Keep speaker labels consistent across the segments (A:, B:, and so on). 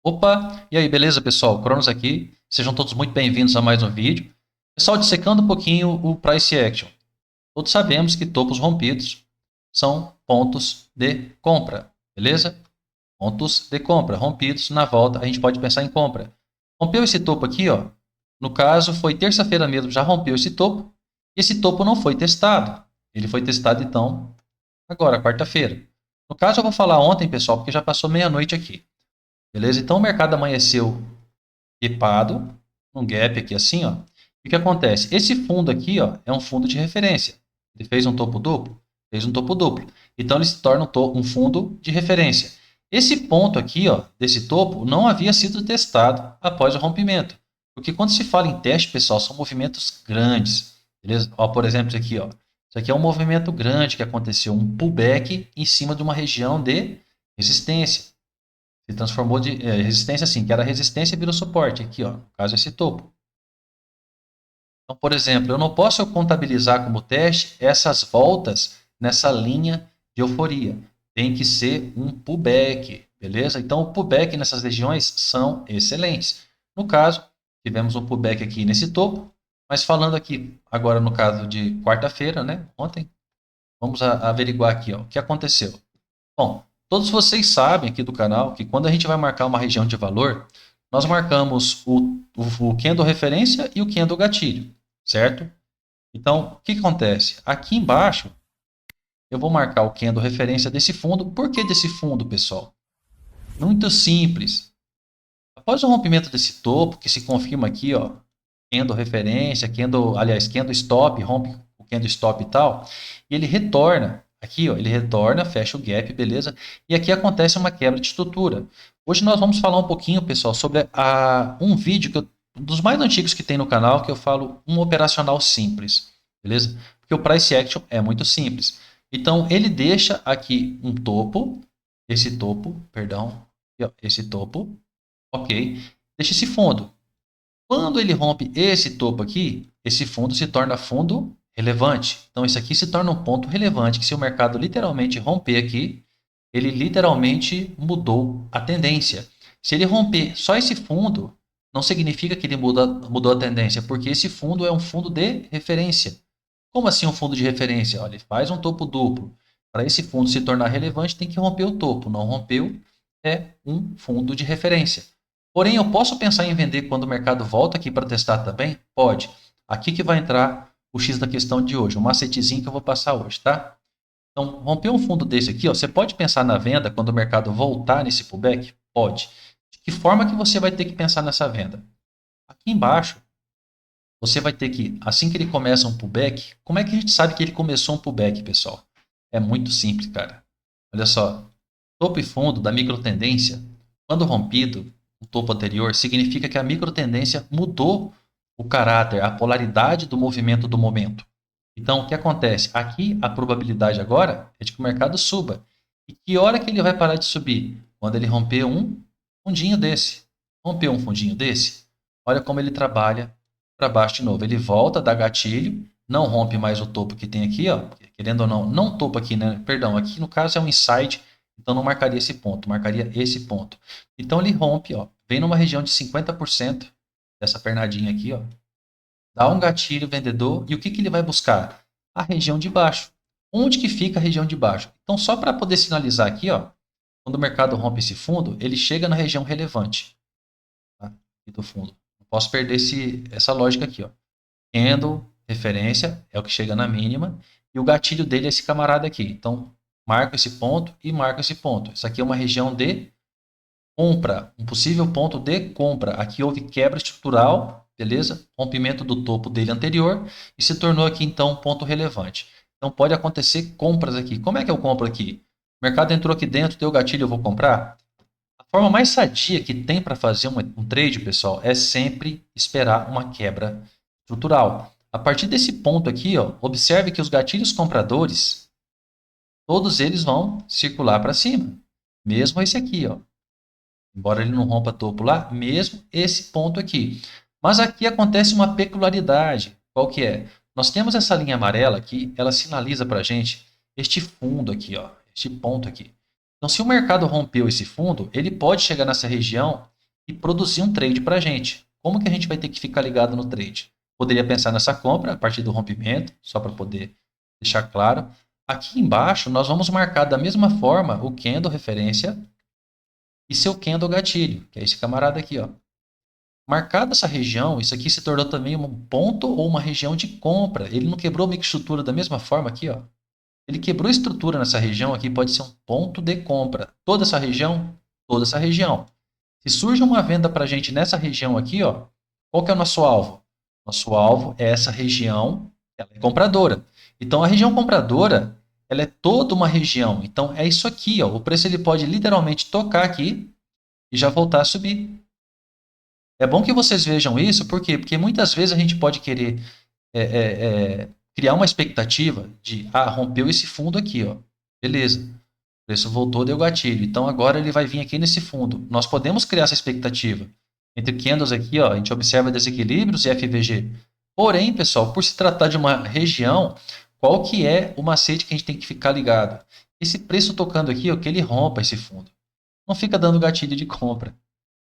A: Opa! E aí, beleza, pessoal? Cronos aqui. Sejam todos muito bem-vindos a mais um vídeo. Pessoal, dissecando um pouquinho o Price Action. Todos sabemos que topos rompidos são pontos de compra, beleza? Pontos de compra. Rompidos, na volta, a gente pode pensar em compra. Rompeu esse topo aqui, ó. No caso, foi terça-feira mesmo, já rompeu esse topo. E esse topo não foi testado. Ele foi testado, então, agora, quarta-feira. No caso, eu vou falar ontem, pessoal, porque já passou meia-noite aqui. Beleza? Então o mercado amanheceu gapado, um gap aqui assim, ó. E o que acontece? Esse fundo aqui, ó, é um fundo de referência. Ele fez um topo duplo? Fez um topo duplo. Então ele se torna um fundo de referência. Esse ponto aqui, ó, desse topo, não havia sido testado após o rompimento. Porque quando se fala em teste, pessoal, são movimentos grandes. Beleza? Ó, por exemplo, isso aqui, ó. Isso aqui é um movimento grande que aconteceu, um pullback em cima de uma região de resistência. Se transformou de resistência assim, que era resistência virou suporte aqui, ó, no caso esse topo. Então, por exemplo, eu não posso contabilizar como teste essas voltas nessa linha de euforia. Tem que ser um pullback, beleza? Então, o pullback nessas regiões são excelentes. No caso, tivemos um pullback aqui nesse topo, mas falando aqui agora no caso de quarta-feira, né, ontem, vamos averiguar aqui, ó, o que aconteceu. Bom, todos vocês sabem aqui do canal que quando a gente vai marcar uma região de valor, nós marcamos o candle referência e o candle gatilho, certo? Então, o que acontece? Aqui embaixo, eu vou marcar o candle referência desse fundo. Por que desse fundo, pessoal? Muito simples. Após o rompimento desse topo, que se confirma aqui, ó, candle referência, candle stop, rompe o candle stop e tal, e ele retorna aqui, ó, ele retorna, fecha o gap, beleza? E aqui acontece uma quebra de estrutura. Hoje nós vamos falar um pouquinho, pessoal, sobre um vídeo um dos mais antigos que tem no canal, que eu falo um operacional simples, beleza? Porque o price action é muito simples. Então ele deixa aqui um topo, esse topo, perdão, esse topo, ok? Deixa esse fundo. Quando ele rompe esse topo aqui, esse fundo se torna fundo relevante. Então, isso aqui se torna um ponto relevante, que se o mercado literalmente romper aqui, ele literalmente mudou a tendência. Se ele romper só esse fundo, não significa que ele mudou a tendência, porque esse fundo é um fundo de referência. Como assim um fundo de referência? Olha, ele faz um topo duplo. Para esse fundo se tornar relevante, tem que romper o topo. Não rompeu, é um fundo de referência. Porém, eu posso pensar em vender quando o mercado volta aqui para testar também? Pode. Aqui que vai entrar o X da questão de hoje, um macetezinho que eu vou passar hoje, tá? Então, romper um fundo desse aqui, ó, você pode pensar na venda quando o mercado voltar nesse pullback? Pode. De que forma que você vai ter que pensar nessa venda? Aqui embaixo, você vai ter que, assim que ele começa um pullback, como é que a gente sabe que ele começou um pullback, pessoal? É muito simples, cara. Olha só, topo e fundo da microtendência, quando rompido, o topo anterior, significa que a microtendência mudou o caráter, a polaridade do movimento do momento. Então, o que acontece? Aqui, a probabilidade agora é de que o mercado suba. E que hora que ele vai parar de subir? Quando ele romper um fundinho desse. Rompeu um fundinho desse? Olha como ele trabalha para baixo de novo. Ele volta, dá gatilho, não rompe mais o topo que tem aqui, ó. Querendo ou não, não topo aqui, né? Perdão, aqui no caso é um inside, então não marcaria esse ponto, marcaria esse ponto. Então ele rompe, ó, vem numa região de 50% dessa pernadinha aqui, ó. Dá um gatilho vendedor e o que, que ele vai buscar? A região de baixo. Onde que fica a região de baixo? Então, só para poder sinalizar aqui, ó, quando o mercado rompe esse fundo, ele chega na região relevante, tá? Aqui do fundo. Não posso perder essa lógica aqui, ó. Candle, referência, é o que chega na mínima, e o gatilho dele é esse camarada aqui. Então, marco esse ponto e marco esse ponto. Isso aqui é uma região de compra, um possível ponto de compra. Aqui houve quebra estrutural, beleza? Rompimento do topo dele anterior e se tornou aqui então um ponto relevante. Então pode acontecer compras aqui. Como é que eu compro aqui? O mercado entrou aqui dentro, deu gatilho, eu vou comprar? A forma mais sadia que tem para fazer um trade, pessoal, é sempre esperar uma quebra estrutural. A partir desse ponto aqui, ó, observe que os gatilhos compradores, todos eles vão circular para cima. Mesmo esse aqui, ó. Embora ele não rompa topo lá, mesmo esse ponto aqui. Mas aqui acontece uma peculiaridade. Qual que é? Nós temos essa linha amarela aqui, ela sinaliza para a gente este fundo aqui, ó, este ponto aqui. Então, se o mercado rompeu esse fundo, ele pode chegar nessa região e produzir um trade para a gente. Como que a gente vai ter que ficar ligado no trade? Poderia pensar nessa compra a partir do rompimento, só para poder deixar claro. Aqui embaixo, nós vamos marcar da mesma forma o candle referência e seu candle gatilho, que é esse camarada aqui, ó. Marcada essa região, isso aqui se tornou também um ponto ou uma região de compra. Ele não quebrou a microestrutura da mesma forma aqui, ó. Ele quebrou a estrutura nessa região aqui, pode ser um ponto de compra. Toda essa região, toda essa região. Se surge uma venda para a gente nessa região aqui, ó, qual que é o nosso alvo? Nosso alvo é essa região, ela é compradora. Então, a região compradora, ela é toda uma região. Então, é isso aqui, ó. O preço ele pode literalmente tocar aqui e já voltar a subir. É bom que vocês vejam isso, por quê? Porque muitas vezes a gente pode querer criar uma expectativa de, rompeu esse fundo aqui, ó. Beleza. O preço voltou, deu gatilho. Então agora ele vai vir aqui nesse fundo. Nós podemos criar essa expectativa. Entre candles aqui, ó, a gente observa desequilíbrios e FVG. Porém, pessoal, por se tratar de uma região, qual que é o macete que a gente tem que ficar ligado? Esse preço tocando aqui, ó, que ele rompa esse fundo. Não fica dando gatilho de compra.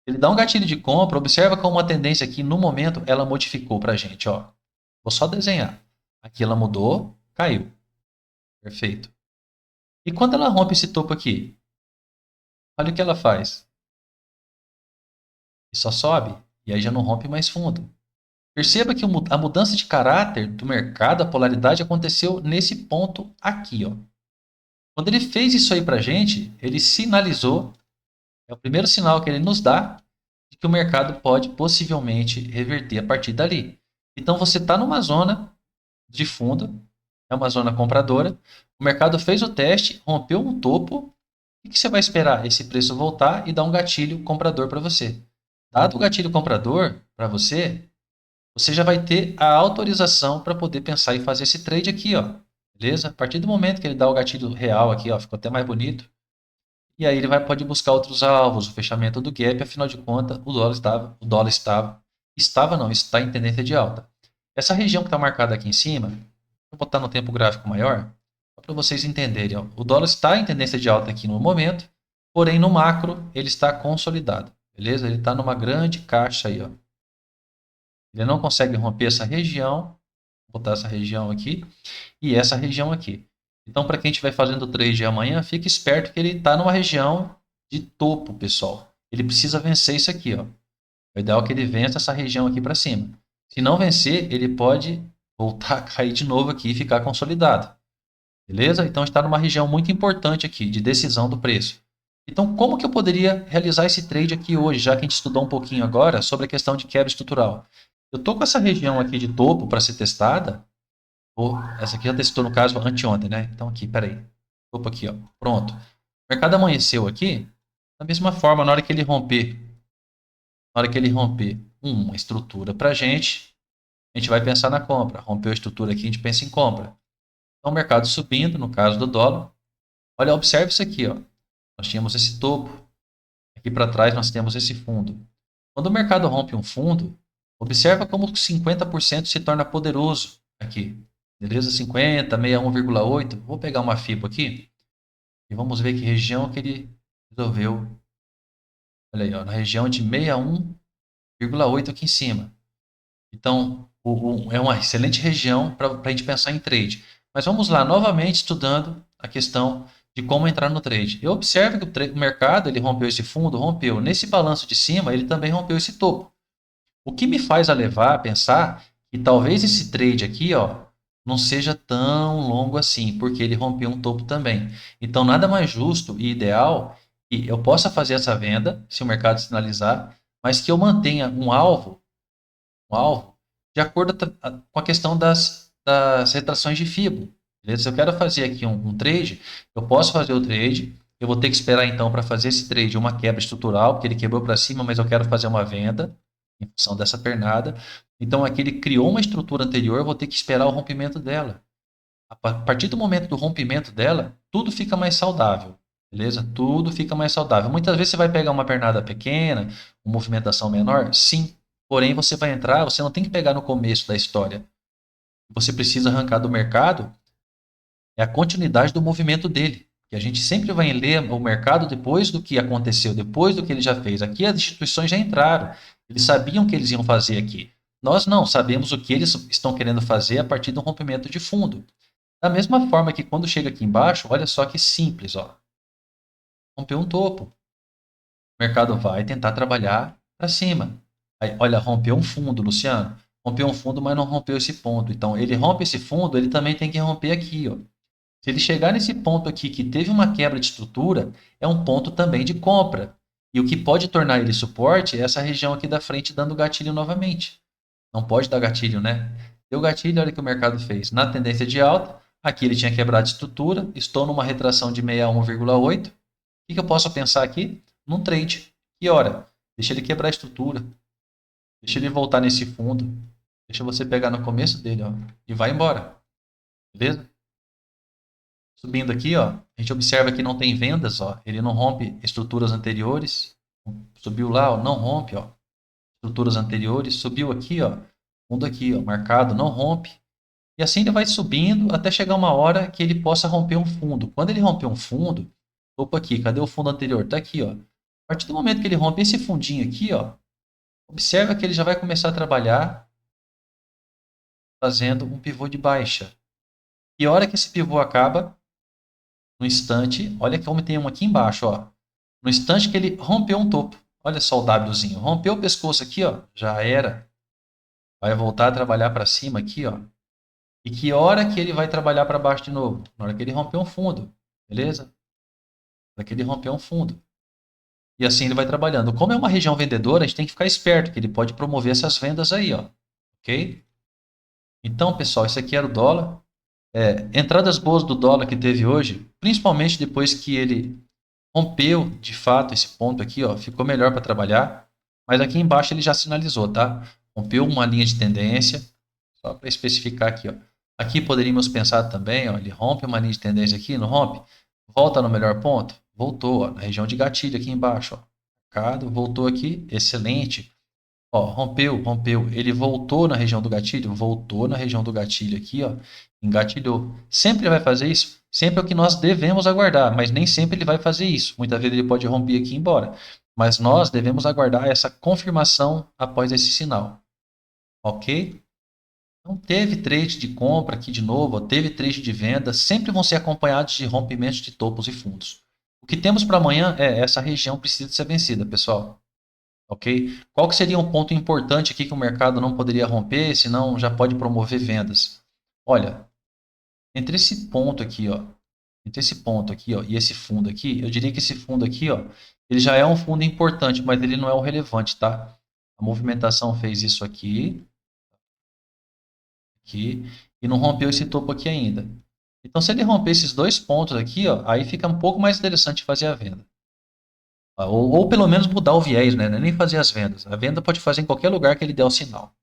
A: Ele dá um gatilho de compra, observa como a tendência aqui no momento ela modificou para a gente. Ó. Vou só desenhar. Aqui ela mudou, caiu. Perfeito. E quando ela rompe esse topo aqui? Olha o que ela faz. E só sobe, e aí já não rompe mais fundo. Perceba que a mudança de caráter do mercado, a polaridade, aconteceu nesse ponto aqui. Ó. Quando ele fez isso aí para a gente, ele sinalizou, é o primeiro sinal que ele nos dá, de que o mercado pode possivelmente reverter a partir dali. Então você está numa zona de fundo, é uma zona compradora, o mercado fez o teste, rompeu um topo, o que você vai esperar? Esse preço voltar e dar um gatilho comprador para você. Dado o gatilho comprador para você, você já vai ter a autorização para poder pensar em fazer esse trade aqui, ó. Beleza? A partir do momento que ele dá o gatilho real aqui, ó, ficou até mais bonito. E aí ele pode buscar outros alvos, o fechamento do gap, afinal de contas, está em tendência de alta. Essa região que está marcada aqui em cima, vou botar no tempo gráfico maior, para vocês entenderem. Ó. O dólar está em tendência de alta aqui no momento, porém no macro ele está consolidado, beleza? Ele está numa grande caixa aí, ó. Ele não consegue romper essa região, vou botar essa região aqui e essa região aqui. Então, para quem estiver fazendo trade amanhã, fique esperto que ele está numa região de topo, pessoal. Ele precisa vencer isso aqui, ó. O ideal é que ele vença essa região aqui para cima. Se não vencer, ele pode voltar a cair de novo aqui e ficar consolidado. Beleza? Então está numa região muito importante aqui, de decisão do preço. Então, como que eu poderia realizar esse trade aqui hoje, já que a gente estudou um pouquinho agora sobre a questão de quebra estrutural? Eu estou com essa região aqui de topo para ser testada. Essa aqui já testou no caso anteontem, né? Então aqui, peraí. Topo aqui, ó. Pronto. O mercado amanheceu aqui. Da mesma forma, na hora que ele romper uma estrutura para a gente vai pensar na compra. Rompeu a estrutura aqui, a gente pensa em compra. Então, o mercado subindo, no caso do dólar. Olha, observe isso aqui, ó. Nós tínhamos esse topo. Aqui para trás nós temos esse fundo. Quando o mercado rompe um fundo, observa como 50% se torna poderoso aqui. Beleza? 50, 61,8. Vou pegar uma FIBO aqui e vamos ver que região que ele resolveu. Olha aí, ó, na região de 61,8 aqui em cima. Então, é uma excelente região para a gente pensar em trade. Mas vamos lá, novamente estudando a questão de como entrar no trade. Eu observo que o mercado ele rompeu esse fundo, rompeu. Nesse balanço de cima, ele também rompeu esse topo. O que me faz a pensar que talvez esse trade aqui, ó, não seja tão longo assim, porque ele rompeu um topo também. Então, nada mais justo e ideal que eu possa fazer essa venda, se o mercado sinalizar, mas que eu mantenha um alvo de acordo com a questão das retrações de FIBO. Beleza? Se eu quero fazer aqui um trade, eu posso fazer o trade, eu vou ter que esperar então para fazer esse trade uma quebra estrutural, porque ele quebrou para cima, mas eu quero fazer uma venda em função dessa pernada. Então aqui ele criou uma estrutura anterior, eu vou ter que esperar o rompimento dela. A partir do momento do rompimento dela, tudo fica mais saudável. Beleza? Tudo fica mais saudável. Muitas vezes você vai pegar uma pernada pequena, uma movimentação menor, sim. Porém, você vai entrar, você não tem que pegar no começo da história. Você precisa arrancar do mercado é a continuidade do movimento dele. que a gente sempre vai ler o mercado depois do que aconteceu, depois do que ele já fez. Aqui as instituições já entraram, eles sabiam o que eles iam fazer aqui. Nós não, sabemos o que eles estão querendo fazer a partir do rompimento de fundo. Da mesma forma que quando chega aqui embaixo, olha só que simples, ó. Rompeu um topo. O mercado vai tentar trabalhar para cima. Aí, olha, rompeu um fundo, Luciano. Rompeu um fundo, mas não rompeu esse ponto. Então, ele rompe esse fundo, ele também tem que romper aqui, ó. Se ele chegar nesse ponto aqui que teve uma quebra de estrutura, é um ponto também de compra. E o que pode tornar ele suporte é essa região aqui da frente dando gatilho novamente. Não pode dar gatilho, né? Deu gatilho, olha o que o mercado fez. Na tendência de alta, aqui ele tinha quebrado de estrutura, estou numa retração de 61,8. O que eu posso pensar aqui? Num trade. Que hora? Deixa ele quebrar a estrutura. Deixa ele voltar nesse fundo. Deixa você pegar no começo dele, ó, e vai embora. Beleza? Subindo aqui, ó, a gente observa que não tem vendas, ó, ele não rompe estruturas anteriores. Subiu lá, ó, não rompe, ó, estruturas anteriores. Subiu aqui, ó, fundo aqui, ó, marcado, não rompe. E assim ele vai subindo até chegar uma hora que ele possa romper um fundo. Quando ele romper um fundo, opa aqui, cadê o fundo anterior? Tá aqui, ó. A partir do momento que ele rompe esse fundinho aqui, ó, observa que ele já vai começar a trabalhar fazendo um pivô de baixa. E a hora que esse pivô acaba, no instante, olha como tem um aqui embaixo, ó. No instante que ele rompeu um topo. Olha só o Wzinho. Rompeu o pescoço aqui, ó, já era. Vai voltar a trabalhar para cima aqui, ó. E que hora que ele vai trabalhar para baixo de novo? Na hora que ele romper um fundo, beleza? Na hora que ele romper um fundo. E assim ele vai trabalhando. Como é uma região vendedora, a gente tem que ficar esperto, que ele pode promover essas vendas aí, ó. Ok? Então, pessoal, esse aqui era o dólar. Entradas boas do dólar que teve hoje, principalmente depois que ele rompeu de fato esse ponto aqui, ó, ficou melhor para trabalhar. Mas aqui embaixo ele já sinalizou, tá? Rompeu uma linha de tendência, só para especificar aqui, ó. Aqui poderíamos pensar também, ó, ele rompe uma linha de tendência aqui, não rompe? Volta no melhor ponto? Voltou, ó, na região de gatilho aqui embaixo, ó. Mercado, voltou aqui, excelente. Ó, rompeu. Ele voltou na região do gatilho? Voltou na região do gatilho aqui, ó. Engatilhou. Sempre vai fazer isso? Sempre é o que nós devemos aguardar, mas nem sempre ele vai fazer isso. Muitas vezes ele pode romper aqui e ir embora. Mas nós devemos aguardar essa confirmação após esse sinal. Ok? Então, teve trade de compra aqui de novo, ó, teve trade de venda, sempre vão ser acompanhados de rompimentos de topos e fundos. O que temos para amanhã é essa região precisa ser vencida, pessoal. Ok? Qual que seria um ponto importante aqui que o mercado não poderia romper, senão já pode promover vendas? Olha, entre esse ponto aqui, ó, e esse fundo aqui, eu diria que esse fundo aqui, ó, ele já é um fundo importante, mas ele não é o relevante, tá? A movimentação fez isso aqui, e não rompeu esse topo aqui ainda. Então, se ele romper esses dois pontos aqui, ó, aí fica um pouco mais interessante fazer a venda. Ou pelo menos mudar o viés, né? Nem fazer as vendas. A venda pode fazer em qualquer lugar que ele der o sinal.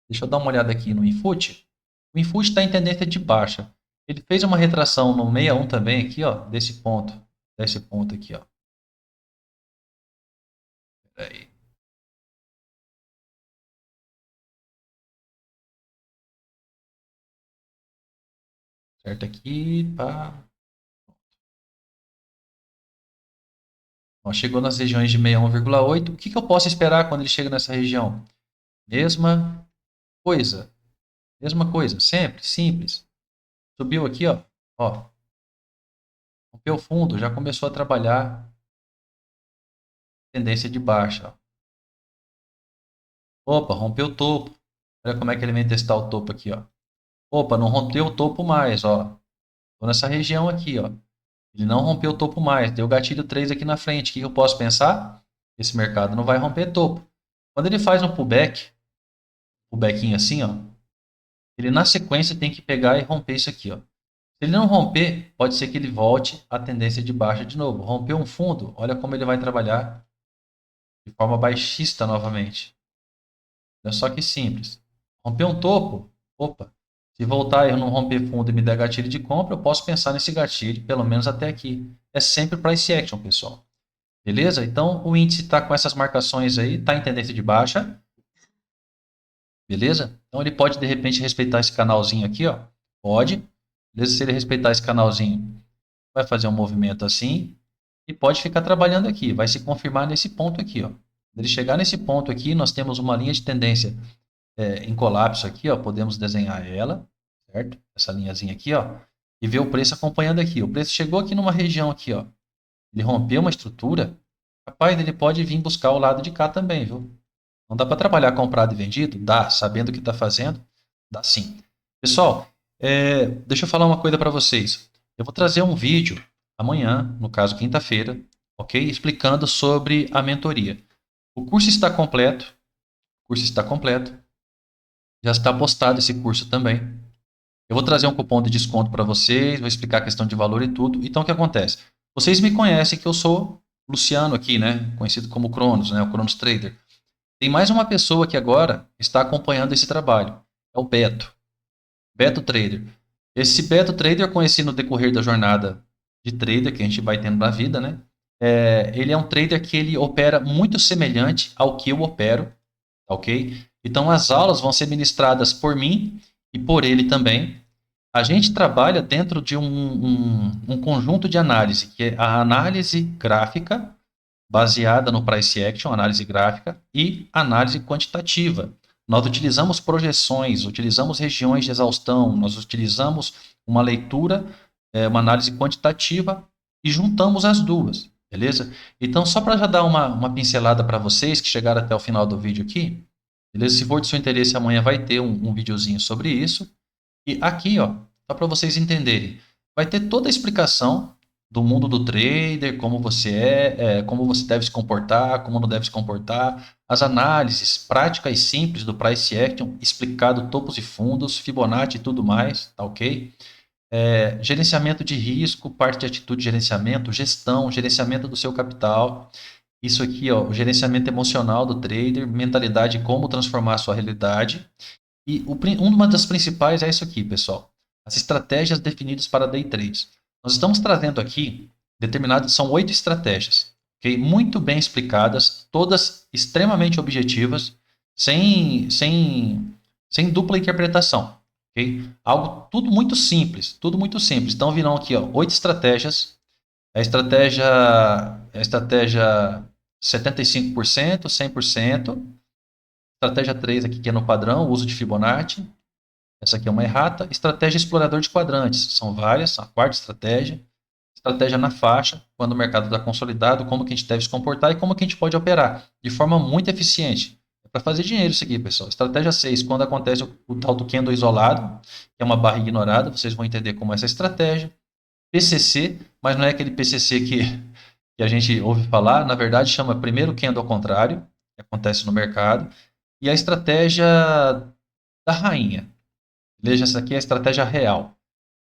A: Deixa eu dar uma olhada aqui no Infut. O Infut está em tendência de baixa. Ele fez uma retração no 61 também aqui, ó, desse ponto aqui, ó. Peraí. Certo aqui, pá. Ó, chegou nas regiões de 61,8. O que eu posso esperar quando ele chega nessa região? Mesma coisa. Mesma coisa, sempre, simples. Subiu aqui, ó. Rompeu o fundo, já começou a trabalhar tendência de baixa. Opa, rompeu o topo. Olha como é que ele vem testar o topo aqui, ó. Opa, não rompeu o topo mais, ó. Tô nessa região aqui, ó. Ele não rompeu o topo mais, deu gatilho 3 aqui na frente. O que eu posso pensar? Esse mercado não vai romper topo. Quando ele faz um pullbackinho assim, ó, ele na sequência tem que pegar e romper isso aqui, ó. Se ele não romper, pode ser que ele volte à tendência de baixa de novo. Rompeu um fundo, olha como ele vai trabalhar de forma baixista novamente. Olha só que simples. Romper um topo, opa, se voltar e eu não romper fundo e me der gatilho de compra, eu posso pensar nesse gatilho, pelo menos até aqui. É sempre price action, pessoal. Beleza? Então, o índice está com essas marcações aí, está em tendência de baixa. Beleza? Então, ele pode, de repente, respeitar esse canalzinho aqui, ó. Pode. Beleza? Se ele respeitar esse canalzinho, vai fazer um movimento assim e pode ficar trabalhando aqui. Vai se confirmar nesse ponto aqui, ó. Quando ele chegar nesse ponto aqui, nós temos uma linha de tendência em colapso aqui, ó. Podemos desenhar ela, certo? Essa linhazinha aqui, ó. E ver o preço acompanhando aqui. O preço chegou aqui numa região aqui, ó. Ele rompeu uma estrutura. Rapaz, ele pode vir buscar o lado de cá também, viu? Não dá para trabalhar comprado e vendido? Dá, sabendo o que está fazendo? Dá sim. Pessoal, deixa eu falar uma coisa para vocês. Eu vou trazer um vídeo amanhã, no caso quinta-feira, ok? Explicando sobre a mentoria. O curso está completo. O curso está completo. Já está postado esse curso também. Eu vou trazer um cupom de desconto para vocês, vou explicar a questão de valor e tudo. Então, o que acontece? Vocês me conhecem que eu sou Luciano aqui, né? Conhecido como Cronos, né? O Cronos Trader. Tem mais uma pessoa que agora está acompanhando esse trabalho. É o Beto. Beto Trader. Esse Beto Trader eu conheci no decorrer da jornada de trader que a gente vai tendo na vida, né? Ele é um trader que ele opera muito semelhante ao que eu opero, ok? Então as aulas vão ser ministradas por mim e por ele também. A gente trabalha dentro de um conjunto de análise, que é a análise gráfica, baseada no price action, análise gráfica, e análise quantitativa. Nós utilizamos projeções, utilizamos regiões de exaustão, nós utilizamos uma leitura, uma análise quantitativa e juntamos as duas, beleza? Então, só para já dar uma pincelada para vocês que chegaram até o final do vídeo aqui, beleza? Se for de seu interesse, amanhã vai ter um videozinho sobre isso. E aqui, ó, só para vocês entenderem, vai ter toda a explicação do mundo do trader, como você como você deve se comportar, como não deve se comportar, as análises práticas e simples do price action, explicado topos e fundos, Fibonacci e tudo mais, tá ok? Gerenciamento de risco, parte de atitude de gerenciamento, gestão, gerenciamento do seu capital. Isso aqui, ó, o gerenciamento emocional do trader, mentalidade, como transformar a sua realidade. E uma das principais é isso aqui, pessoal. As estratégias definidas para day trades. Nós estamos trazendo aqui são 8 estratégias, ok? Muito bem explicadas, todas extremamente objetivas, sem dupla interpretação, ok? Algo tudo muito simples, tudo muito simples. Então virão aqui, ó, 8 estratégias. A estratégia 75%, 100%. Estratégia 3 aqui, que é no padrão, uso de Fibonacci. Essa aqui é uma errata. Estratégia explorador de quadrantes. São várias. A quarta estratégia. Estratégia na faixa, quando o mercado está consolidado, como que a gente deve se comportar e como que a gente pode operar de forma muito eficiente. É para fazer dinheiro isso aqui, pessoal. Estratégia 6, quando acontece o tal do candle isolado, que é uma barra ignorada, vocês vão entender como é essa estratégia. PCC, mas não é aquele PCC que a gente ouve falar. Na verdade, chama primeiro candle ao contrário, que acontece no mercado. E a estratégia da rainha. Veja, essa aqui é a estratégia real.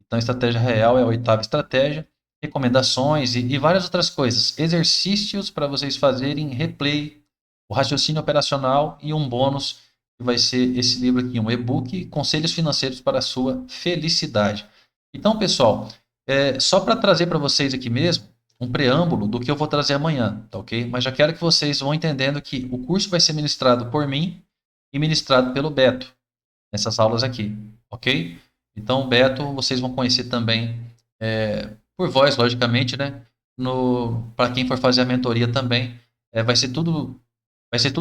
A: Então, a estratégia real é a oitava estratégia. Recomendações e várias outras coisas. Exercícios para vocês fazerem replay, o raciocínio operacional e um bônus que vai ser esse livro aqui, um e-book, Conselhos Financeiros para a Sua Felicidade. Então, pessoal, só para trazer para vocês aqui mesmo um preâmbulo do que eu vou trazer amanhã, tá ok? Mas já quero que vocês vão entendendo que o curso vai ser ministrado por mim e ministrado pelo Beto, nessas aulas aqui, ok? Então, o Beto, vocês vão conhecer também por voz, logicamente, né? Para quem for fazer a mentoria também, vai ser tudo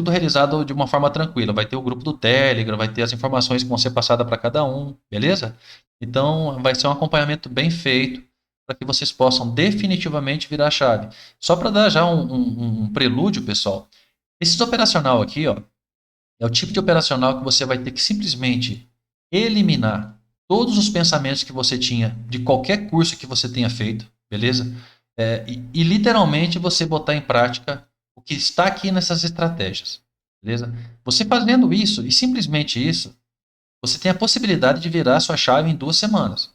A: realizado de uma forma tranquila. Vai ter o grupo do Telegram, vai ter as informações que vão ser passadas para cada um, beleza? Então, vai ser um acompanhamento bem feito para que vocês possam definitivamente virar a chave. Só para dar já um prelúdio, pessoal, esse operacional aqui, ó, é o tipo de operacional que você vai ter que simplesmente eliminar todos os pensamentos que você tinha de qualquer curso que você tenha feito, beleza? E literalmente você botar em prática o que está aqui nessas estratégias, beleza? Você fazendo isso e simplesmente isso, você tem a possibilidade de virar a sua chave em 2 semanas.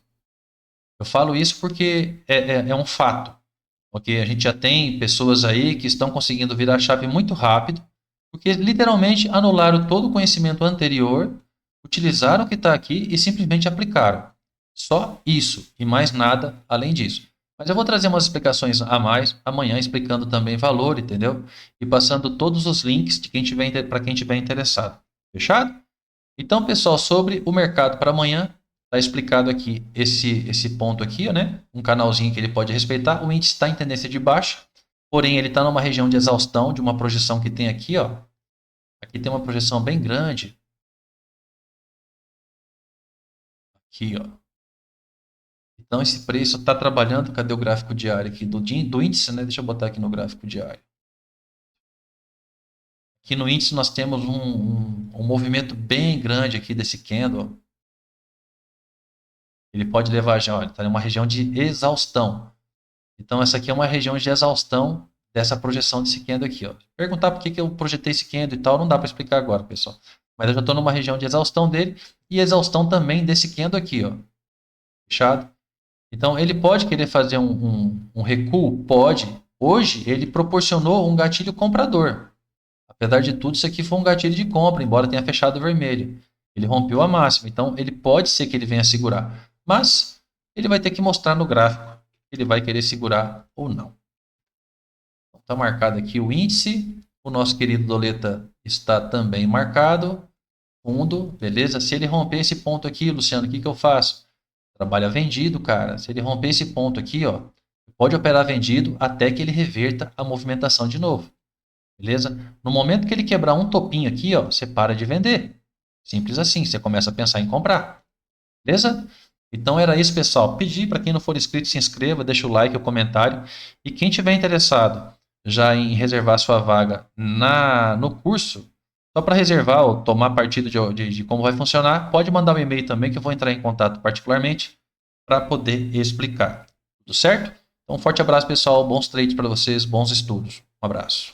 A: Eu falo isso porque é um fato, ok? A gente já tem pessoas aí que estão conseguindo virar a chave muito rápido, porque literalmente anularam todo o conhecimento anterior, utilizaram o que está aqui e simplesmente aplicaram. Só isso e mais nada além disso. Mas eu vou trazer umas explicações a mais amanhã, explicando também valor, entendeu? E passando todos os links para quem tiver interessado. Fechado? Então, pessoal, sobre o mercado para amanhã, Está explicado aqui esse ponto aqui, né? Um canalzinho que ele pode respeitar. O índice está em tendência de baixa, porém ele está numa região de exaustão, de uma projeção que tem aqui, ó. Aqui tem uma projeção bem grande. Aqui, ó. Então esse preço está trabalhando. Cadê o gráfico diário aqui do índice, né? Deixa eu botar aqui no gráfico diário. Aqui no índice nós temos um movimento bem grande aqui desse candle. Ele pode levar já, olha, está em uma região de exaustão. Então essa aqui é uma região de exaustão dessa projeção desse candle aqui, ó. Perguntar por que eu projetei esse candle e tal, não dá para explicar agora, pessoal. Mas eu já estou numa região de exaustão dele e exaustão também desse candle aqui, ó. Fechado? Então ele pode querer fazer um recuo? Pode. Hoje ele proporcionou um gatilho comprador. Apesar de tudo, isso aqui foi um gatilho de compra, embora tenha fechado vermelho. Ele rompeu a máxima, então ele pode ser que ele venha segurar. Mas ele vai ter que mostrar no gráfico se ele vai querer segurar ou não. Está marcado aqui o índice. O nosso querido Doleta está também marcado. Fundo, beleza? Se ele romper esse ponto aqui, Luciano, o que eu faço? Trabalha vendido, cara. Se ele romper esse ponto aqui, ó, pode operar vendido até que ele reverta a movimentação de novo. Beleza? No momento que ele quebrar um topinho aqui, ó, você para de vender. Simples assim, você começa a pensar em comprar. Beleza? Então era isso, pessoal. Pedir para quem não for inscrito, se inscreva, deixa o like, o comentário. E quem tiver interessado já em reservar sua vaga no curso, só para reservar ou tomar partido de como vai funcionar, pode mandar um e-mail também que eu vou entrar em contato particularmente para poder explicar. Tudo certo? Então, um forte abraço, pessoal. Bons trades para vocês, bons estudos. Um abraço.